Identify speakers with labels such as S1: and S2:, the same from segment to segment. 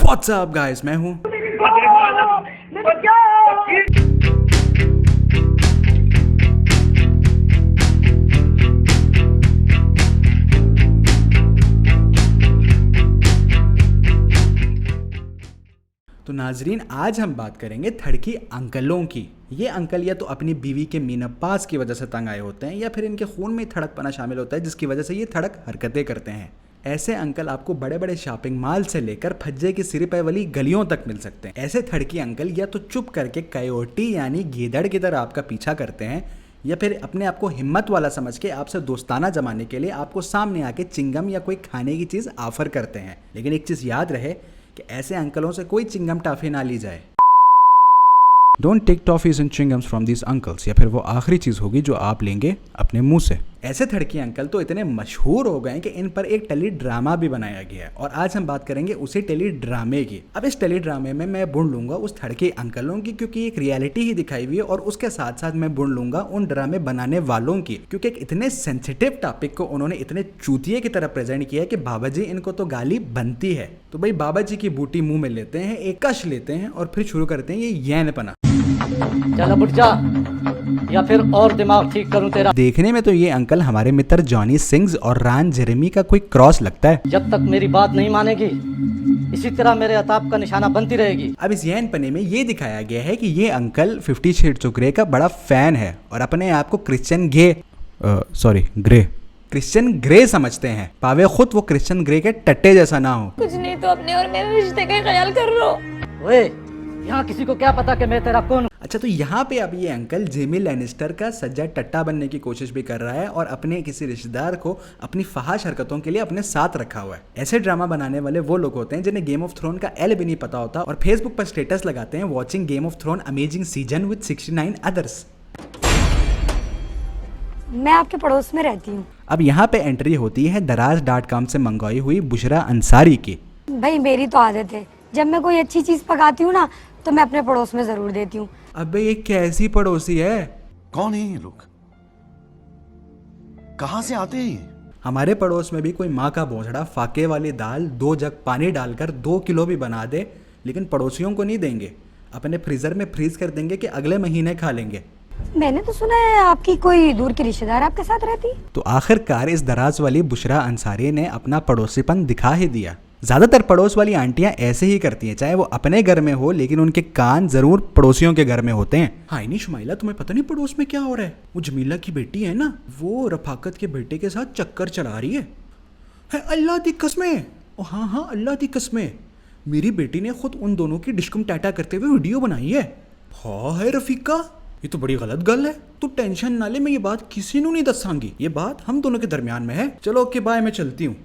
S1: What's up guys, मैं हूं तो नाजरीन, आज हम बात करेंगे थड़की अंकलों की। ये अंकल या तो अपनी बीवी के मीनपास की वजह से तंग आए होते हैं या फिर इनके खून में थड़कपना शामिल होता है जिसकी वजह से ये थड़क हरकतें करते हैं। ऐसे अंकल आपको बड़े बड़े शॉपिंग मॉल से लेकर फज्जे की सिरपै वाली गलियों तक मिल सकते हैं। ऐसे थड़की अंकल या तो चुप करके कयोटी यानी गीदड़ की तरह आपका पीछा करते हैं या फिर अपने आप को हिम्मत वाला समझ के आपसे दोस्ताना जमाने के लिए आपको सामने आके चिंगम या कोई खाने की चीज़ ऑफर करते हैं। लेकिन एक चीज़ याद रहे कि ऐसे अंकलों से कोई चिंगम टॉफी ना ली जाए। Don't take toffees and chewing gums from this uncles, या फिर वो आखिरी चीज़ होगी जो आप लेंगे अपने मुंह से। ऐसे थड़की अंकल तो इतने मशहूर हो गए कि इन पर एक टेली ड्रामा भी बनाया गया है और आज हम बात करेंगे उसी टेली ड्रामे की। अब इस टेली ड्रामे में मैं बुन लूंगा उस थड़के अंकलों की क्योंकि एक रियलिटी ही दिखाई हुई है, और उसके साथ साथ मैं बुन लूंगा उन ड्रामे बनाने वालों की क्योंकि एक इतने सेंसिटिव टॉपिक को उन्होंने इतने चूतिए की तरह प्रेजेंट किया है कि बाबा जी इनको तो गाली बनती है। तो भाई बाबा जी की बूटी मुंह में लेते हैं, एक कश लेते हैं और फिर शुरू करते हैं ये यैनपना।
S2: चल अब उठ जा या फिर और दिमाग ठीक करूं तेरा।
S1: देखने में तो ये अंकल हमारे मित्र जॉनी सिंग्स और रान जेरेमी का कोई क्रॉस लगता है।
S2: जब तक मेरी बात नहीं मानेगी इसी तरह मेरे अताब का निशाना बनती रहेगी।
S1: अब इस यैनपने में ये दिखाया गया है कि ये अंकल 50 शेड्स ऑफ ग्रे का बड़ा फैन है और अपने आप को क्रिश्चियन ग्रे समझते हैं। पावे खुद वो क्रिश्चियन ग्रे के टट्टे जैसा ना हो।
S3: कुछ नहीं तो अपने और मेरे रिश्ते का ख्याल कर लो।
S2: ओए, यहाँ किसी को क्या पता कि मैं तेरा कौन।
S1: अच्छा, तो यहाँ पे अब ये अंकल जेमी लैनिस्टर का सज्जा टट्टा बनने की कोशिश भी कर रहा है और अपने किसी रिश्तेदार को अपनी फहाश हरकतों के लिए अपने साथ रखा हुआ है। ऐसे ड्रामा बनाने वाले वो लोग होते हैं जिन्हें गेम ऑफ थ्रोन का एल भी नहीं पता होता और फेसबुक पर स्टेटस लगाते हैं watching Game of Thrones amazing season with 69 others.
S3: मैं आपके पड़ोस में रहती हूँ।
S1: अब यहाँ पे एंट्री होती है दराज.com से मंगवाई हुई बुशरा अंसारी की।
S3: भाई मेरी तो आदत है, जब मैं कोई अच्छी चीज पकाती हूँ ना तो मैं अपने पड़ोस में जरूर देती हूँ।
S1: अबे ये कैसी पड़ोसी है?
S4: कौन है ये लोग? कहां से आते हैं?
S1: हमारे पड़ोस में भी कोई माँ का भोंसड़ा फाके वाली दाल 2 जग पानी डालकर 2 किलो भी बना दे, लेकिन पड़ोसियों को नहीं देंगे, अपने फ्रीजर में फ्रीज कर देंगे कि अगले महीने खा लेंगे।
S3: मैंने तो सुना है आपकी कोई दूर की रिश्तेदार आपके साथ रहती।
S1: तो आखिरकार इस दराज वाली बुशरा अंसारी ने अपना पड़ोसीपन दिखा ही दिया। ज्यादातर पड़ोस वाली आंटियां ऐसे ही करती हैं, चाहे वो अपने घर में हो लेकिन उनके कान जरूर पड़ोसियों के घर में होते हैं। हाँ नहीं शुमाइला, तुम्हें पता नहीं पड़ोस में क्या हो रहा है? वो जमीला की बेटी है ना, वो रफाकत के बेटे के साथ चक्कर चला रही है अल्लाह दी कसमें। हाँ अल्लाह दी कसमें, मेरी बेटी ने खुद उन दोनों की डिशकुम टाटा करते हुए वीडियो बनाई है। हाँ है रफीका, ये तो बड़ी गलत गल है। तू टेंशन ना ले, मैं ये बात किसी को नहीं दसांगी, ये बात हम दोनों के दरमियान में है। चलो ओके बाय, मैं चलती हूँ।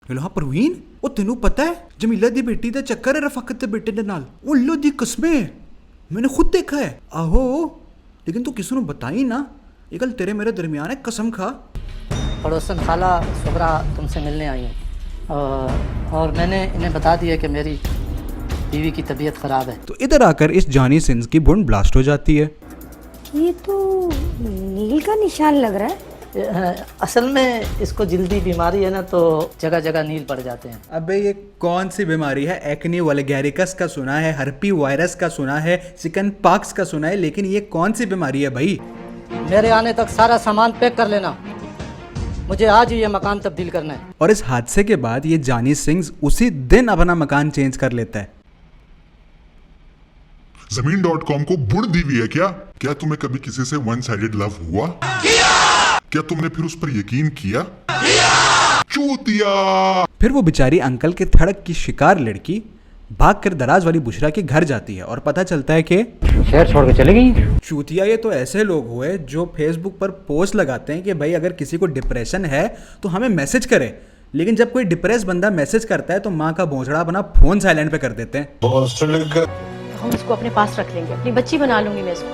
S1: हाँ परवीन, वो तेनू पता है जमीला दी बेटी दा चक्कर है रफाकत दे बेटे दे नाल। ओ लो दी कसमें, मैंने खुद देखा है। आहो, लेकिन तू किसी को बताई ना, ये गल तेरे मेरे दरमियान है, कसम खा।
S2: पड़ोसन खाला सुबरा तुमसे मिलने आई है और मैंने इन्हें बता दिया कि मेरी बीवी की तबीयत खराब है।
S1: तो इधर आकर इस जॉनी सिंस की बुन ब्लास्ट हो जाती है।
S3: ये तो नील का निशान लग रहा है।
S2: असल में इसको जल्दी बीमारी है ना, तो जगह जगह नील पड़ जाते हैं।
S1: अबे ये कौन सी बीमारी है? एक्नी वल्गैरिकस का सुना है, हर्पी वायरस का सुना है, चिकन पॉक्स का सुना है, लेकिन ये कौन सी बीमारी है भाई?
S2: मेरे आने तक सारा सामान पैक कर लेना, मुझे आज ही ये मकान तब्दील करना है।
S1: और इस हादसे के बाद ये जॉनी सिंग्स उसी दिन अपना मकान चेंज कर लेता है।
S5: Zameen.com को बुड़ दी हुई है क्या? क्या तुम्हें कभी किसी से वन साइडेड लव हुआ? क्या तुमने फिर उस पर यकीन किया? चूतिया!
S1: फिर वो बेचारी अंकल के थड़क की शिकार लड़की भागकर दराज वाली बुशरा के घर जाती है और पता चलता है कि
S2: शहर छोड़ के चले गई।
S1: चूतिया ये तो ऐसे लोग हुए जो फेसबुक पर पोस्ट लगाते हैं कि भाई अगर किसी को डिप्रेशन है तो हमें मैसेज करे, लेकिन जब कोई डिप्रेस बंदा मैसेज करता है तो माँ का भोंसड़ा अपना फोन साइलेंट पे कर देते हैं।
S6: हम इसको अपने पास रख लेंगे, अपनी बच्ची बना लूंगी मैं इसको।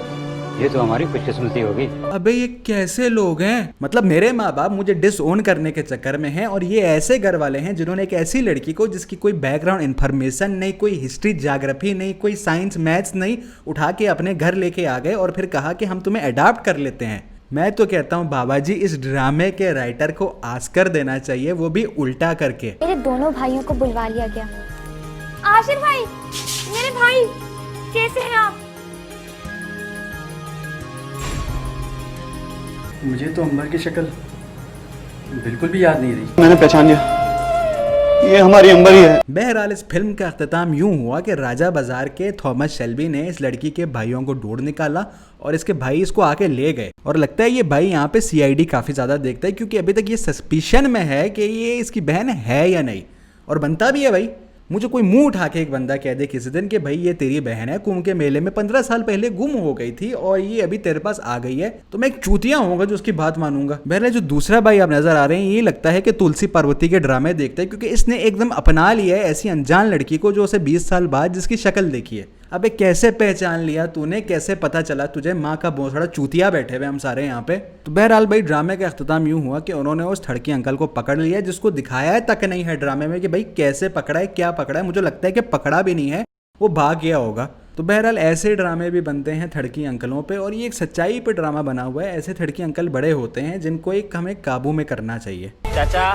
S2: ये तो हमारी खुशकिस्मती होगी।
S1: अबे ये कैसे लोग हैं? मतलब मेरे माँ बाप मुझे डिसओन करने के चक्कर में हैं और ये ऐसे घर वाले हैं जिन्होंने एक ऐसी लड़की को जिसकी कोई बैकग्राउंड इन्फॉर्मेशन नहीं, कोई हिस्ट्री ज्योग्राफी नहीं, कोई साइंस मैथ्स नहीं, उठा के अपने घर लेके आ गए और फिर कहा कि हम तुम्हें अडॉप्ट कर लेते हैं। मैं तो कहता हूँ बाबा जी इस ड्रामे के राइटर को ऑस्कर देना चाहिए, वो भी उल्टा करके।
S7: मेरे दोनों भाइयों को बुलवा लिया गया। आशिर भाई, मेरे भाई, कैसे हैं आप?
S8: मुझे तो अंबर की शक्ल बिल्कुल भी याद नहीं रही।
S9: मैंने पहचान लिया, ये हमारी अंबर ही है।
S1: बहरहाल इस फिल्म का अख्ताम यूं हुआ कि राजा बाजार के थॉमस शेल्बी ने इस लड़की के भाइयों को ढूंढ निकाला और इसके भाई इसको आके ले गए। और लगता है ये भाई यहाँ पे सीआईडी काफी ज्यादा देखता है, क्योंकि अभी तक ये सस्पिशन में है कि ये इसकी बहन है या नहीं। और बनता भी है भाई, मुझे कोई मुंह उठा के एक बंदा कह दे किसी दिन कि भाई ये तेरी बहन है, कुंभ के मेले में 15 साल पहले गुम हो गई थी और ये अभी तेरे पास आ गई है, तो मैं एक चूतिया होऊंगा जो उसकी बात मानूंगा। बहरहाल जो दूसरा भाई आप नजर आ रहे हैं, ये लगता है कि तुलसी पार्वती के ड्रामे देखते हैं, क्योंकि इसने एकदम अपना लिया है ऐसी अनजान लड़की को जो उसे 20 साल बाद जिसकी शक्ल देखी है। अबे कैसे पहचान लिया तूने, कैसे पता चला तुझे? माँ का भोसड़ा चूतिया बैठे हुए हम सारे यहाँ पे। तो बहरहाल भाई ड्रामे का अख्ताम यूं हुआ कि उन्होंने उस थड़की अंकल को पकड़ लिया, जिसको दिखाया है तक नहीं है ड्रामे में कि भाई कैसे पकड़ा है, क्या पकड़ा है। मुझे लगता है कि पकड़ा भी नहीं है, वो भाग गया होगा। तो बहरहाल ऐसे ड्रामे भी बनते हैं थड़की अंकलों पे, और ये एक सच्चाई पे ड्रामा बना हुआ है। ऐसे थड़की अंकल बड़े होते हैं जिनको एक हमें काबू में करना चाहिए।
S10: चाचा,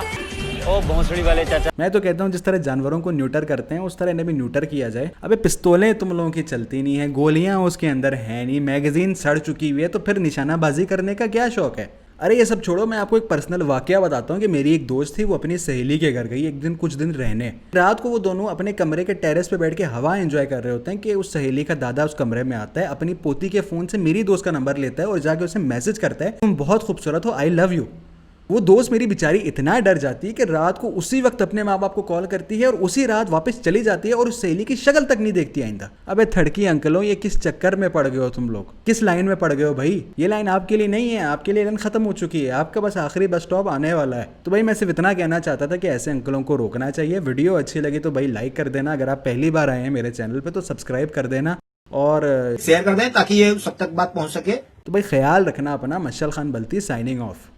S10: ओ भोंसड़ी वाले चाचा।
S1: मैं तो कहता हूँ जिस तरह जानवरों को न्यूटर करते हैं उस तरह इन्हें भी न्यूटर किया जाए। अबे पिस्तौलें तुम लोगों की चलती नहीं है, गोलियां उसके अंदर है नहीं, मैगजीन सड़ चुकी हुई है, तो फिर निशानाबाजी करने का क्या शौक है? अरे ये सब छोड़ो, मैं आपको एक पर्सनल वाकया बताता हूँ कि मेरी एक दोस्त थी, वो अपनी सहेली के घर गई एक दिन कुछ दिन रहने। रात को वो दोनों अपने कमरे के टेरेस पे बैठ के हवा एंजॉय कर रहे होते हैं कि उस सहेली का दादा उस कमरे में आता है, अपनी पोती के फोन से मेरी दोस्त का नंबर लेता है और जाके उसे मैसेज करता है, तुम बहुत खूबसूरत हो, आई लव यू। वो दोस्त मेरी बेचारी इतना डर जाती है कि रात को उसी वक्त अपने माँ बाप को कॉल करती है और उसी रात वापस चली जाती है और उस सहेली की शक्ल तक नहीं देखती आइंदा। अबे थड़की अंकलों, ये किस चक्कर में पड़ गए हो तुम लोग? किस लाइन में पड़ गए हो भाई? ये लाइन आपके लिए नहीं है, आपके लिए लाइन खत्म हो चुकी है, आपका बस आखिरी बस स्टॉप आने वाला है। तो भाई मैं सिर्फ इतना कहना चाहता था कि ऐसे अंकलों को रोकना चाहिए। वीडियो अच्छी लगी तो भाई लाइक कर देना, अगर आप पहली बार आए हैं मेरे चैनल पर तो सब्सक्राइब कर देना और
S11: शेयर कर दें ताकि ये सब तक बात पहुंच सके।
S1: तो भाई ख्याल रखना अपना। मशल खान बल्ती साइनिंग ऑफ।